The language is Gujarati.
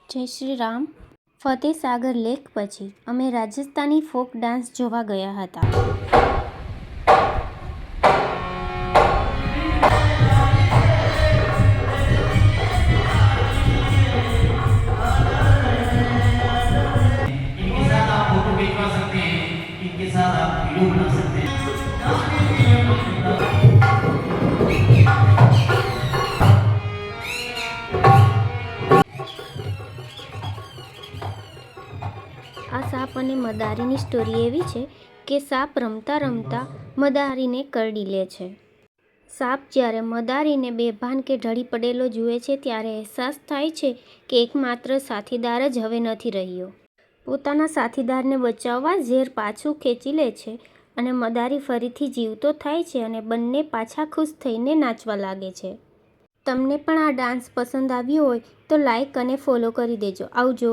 જય શ્રી રામ. ફતેસાગર લેક પછી અમે રાજસ્થાની ફોક ડાન્સ જોવા ગયા હતા. इनके साथ आप फोटो खिंचवा सकते हैं, इनके साथ आप वीडियो बना सकते हैं। આ સાપ અને મદારીની સ્ટોરી એવી છે કે સાપ રમતા રમતા મદારીને કરડી લે છે. સાપ જ્યારે મદારીને બેભાન કે ઢળી પડેલો જુએ છે ત્યારે અહેસાસ થાય છે કે એકમાત્ર સાથીદાર જ હવે નથી રહ્યો. પોતાના સાથીદારને બચાવવા ઝેર પાછું ખેંચી લે છે અને મદારી ફરીથી જીવતો થાય છે અને બંને પાછા ખુશ થઈને નાચવા લાગે છે. તમને પણ આ ડાન્સ પસંદ આવ્યો હોય તો લાઈક અને ફોલો કરી દેજો. આવજો.